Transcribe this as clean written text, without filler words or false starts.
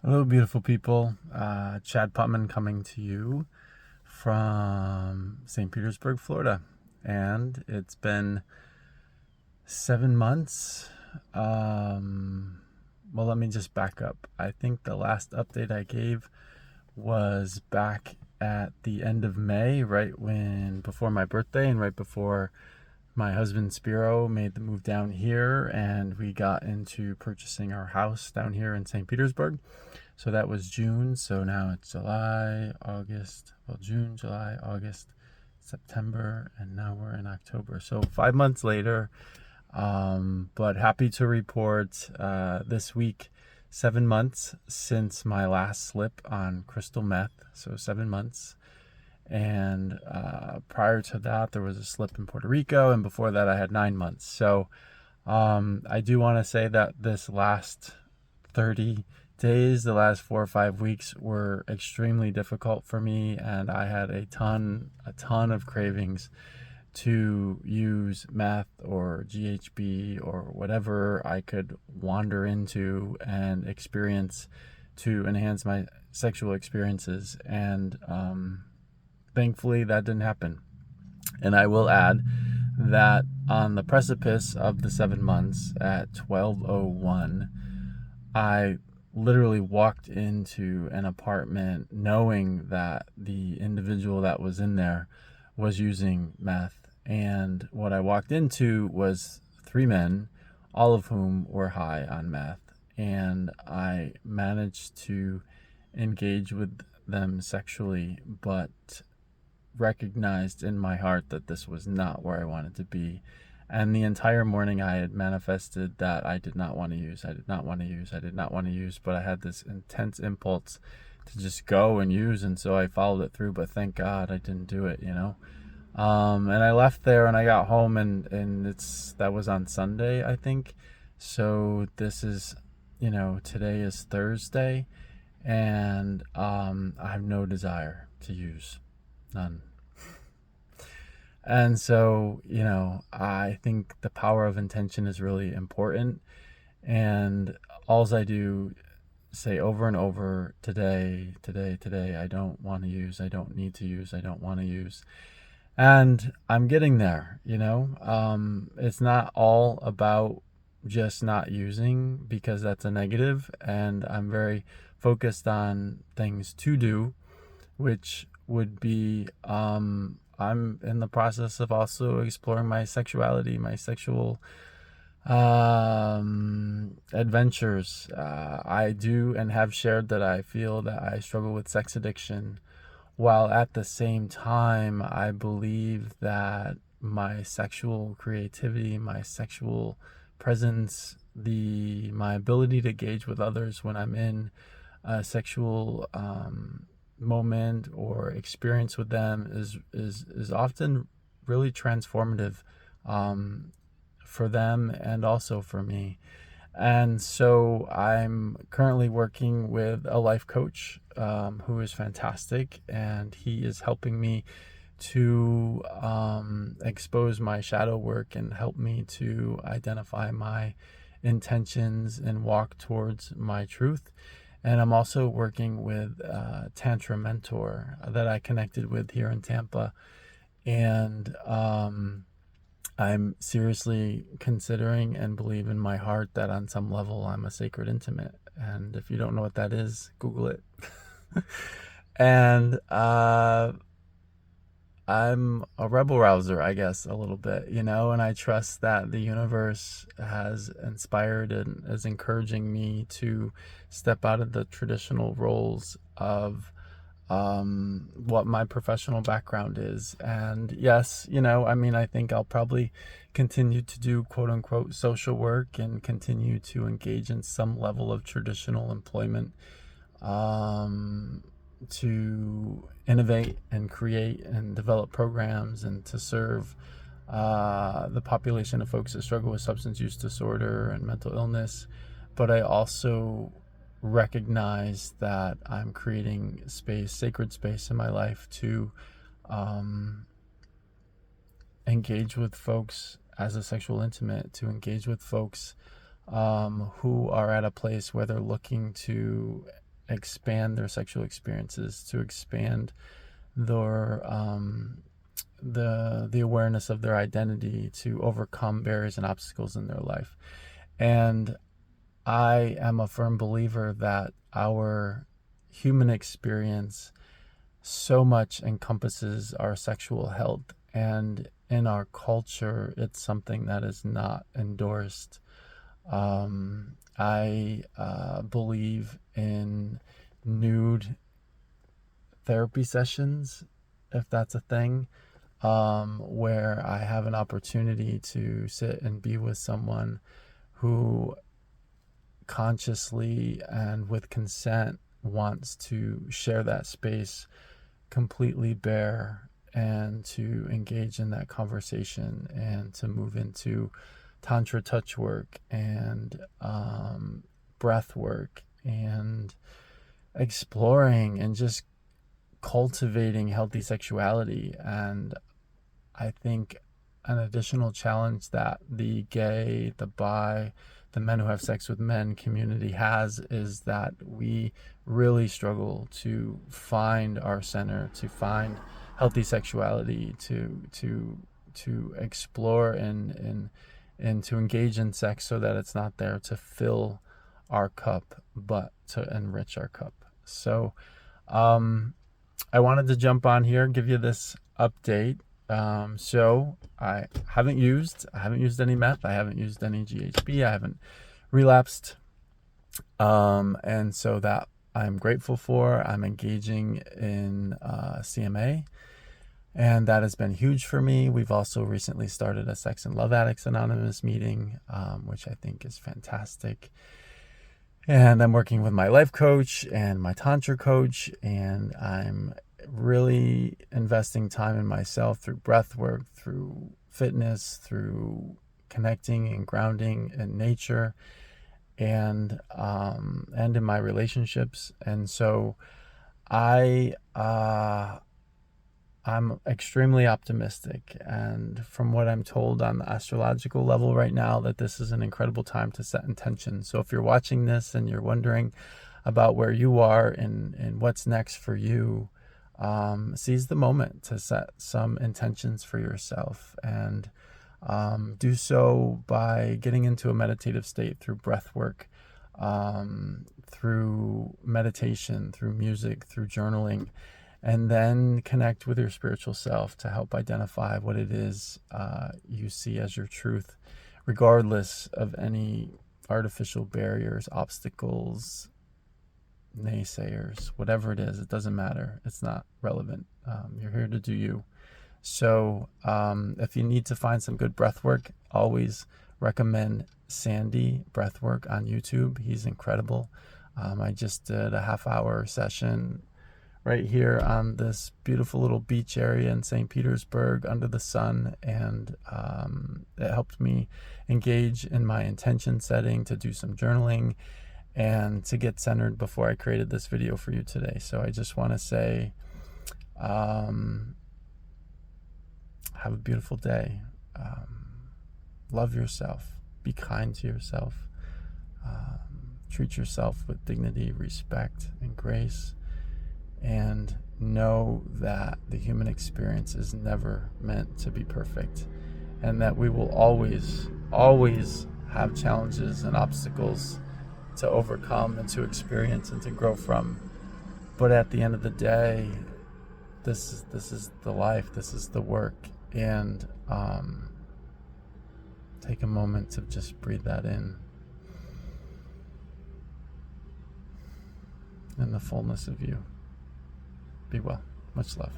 Hello, beautiful people. Chad Putman coming to you from St. Petersburg, Florida. And it's been 7 months. Well, let me just back up. I think the last update I gave was back at the end of May, before my birthday and right before my husband Spiro made the move down here, and we got into purchasing our house down here in St. Petersburg. So that was June. So now it's July, August. Well, June, July, August, September, and now we're in October. So 5 months later. But happy to report this week, 7 months since my last slip on crystal meth. So 7 months. And prior to that, there was a slip in Puerto Rico. And before that, I had 9 months. So I do want to say that this last 30 days, the last 4 or 5 weeks were extremely difficult for me, and I had a ton of cravings to use meth or GHB or whatever I could wander into and experience to enhance my sexual experiences. And thankfully, that didn't happen. And I will add that on the precipice of the 7 months at 12:01, I literally walked into an apartment knowing that the individual that was in there was using meth. And what I walked into was three men, all of whom were high on meth. And I managed to engage with them sexually, but recognized in my heart that this was not where I wanted to be. And the entire morning I had manifested that I did not want to use. I did not want to use. I did not want to use. But I had this intense impulse to just go and use. And so I followed it through. But thank God I didn't do it. And I left there and I got home, and that was on Sunday, I think. So this is, today is Thursday. And I have no desire to use. None. And so, I think the power of intention is really important. And alls I do say over and over, today, today, today, I don't want to use, I don't need to use, I don't want to use. And I'm getting there. It's not all about just not using, because that's a negative. And I'm very focused on things to do, which would be I'm in the process of also exploring my sexuality, my sexual adventures. I do and have shared that I feel that I struggle with sex addiction, while at the same time I believe that my sexual creativity, my sexual presence, my ability to engage with others when I'm in a sexual moment or experience with them is often really transformative, for them and also for me. And so I'm currently working with a life coach, who is fantastic, and he is helping me to expose my shadow work and help me to identify my intentions and walk towards my truth. And I'm also working with a Tantra mentor that I connected with here in Tampa. And I'm seriously considering and believe in my heart that on some level I'm a sacred intimate. And if you don't know what that is, Google it. And I'm a rebel rouser, I guess, a little bit, and I trust that the universe has inspired and is encouraging me to step out of the traditional roles of what my professional background is. And yes, I think I'll probably continue to do quote unquote social work and continue to engage in some level of traditional employment, to innovate and create and develop programs and to serve the population of folks that struggle with substance use disorder and mental illness. But I also recognize that I'm creating space, sacred space in my life to engage with folks as a sexual intimate, to engage with folks who are at a place where they're looking to expand their sexual experiences, to expand their the awareness of their identity, to overcome barriers and obstacles in their life. And I am a firm believer that our human experience so much encompasses our sexual health, and in our culture it's something that is not endorsed. I believe in nude therapy sessions, if that's a thing, where I have an opportunity to sit and be with someone who consciously and with consent wants to share that space completely bare, and to engage in that conversation, and to move into tantra touch work and breath work, and exploring and just cultivating healthy sexuality. And I think an additional challenge that the gay, the bi, the men who have sex with men community has is that we really struggle to find our center, to find healthy sexuality, to explore and to engage in sex so that it's not there to fill our cup, but to enrich our cup. So I wanted to jump on here, give you this update. So I haven't used any meth. I haven't used any GHB. I haven't relapsed. And so that I'm grateful for. I'm engaging in CMA, and that has been huge for me. We've also recently started a Sex and Love Addicts Anonymous meeting, which I think is fantastic. And I'm working with my life coach and my tantra coach, and I'm really investing time in myself through breath work, through fitness, through connecting and grounding in nature, and in my relationships. And so I'm extremely optimistic, and from what I'm told on the astrological level right now, that this is an incredible time to set intention. So if you're watching this and you're wondering about where you are and what's next for you, seize the moment to set some intentions for yourself, and do so by getting into a meditative state through breath work, through meditation, through music, through journaling, and then connect with your spiritual self to help identify what it is you see as your truth, regardless of any artificial barriers, obstacles, naysayers, whatever it is. It doesn't matter. It's not relevant. You're here to do you. So if you need to find some good breath work, always recommend Sandy Breathwork on YouTube. He's incredible. I just did a half-hour session right here on this beautiful little beach area in St. Petersburg under the sun, and it helped me engage in my intention setting, to do some journaling, and to get centered before I created this video for you today. So I just want to say, have a beautiful day. Love yourself. Be kind to yourself. Treat yourself with dignity, respect, and grace. And know that the human experience is never meant to be perfect, and that we will always have challenges and obstacles to overcome and to experience and to grow from. But at the end of the day, this is the life, this is the work. And take a moment to just breathe that in the fullness of you. Be well. Much love.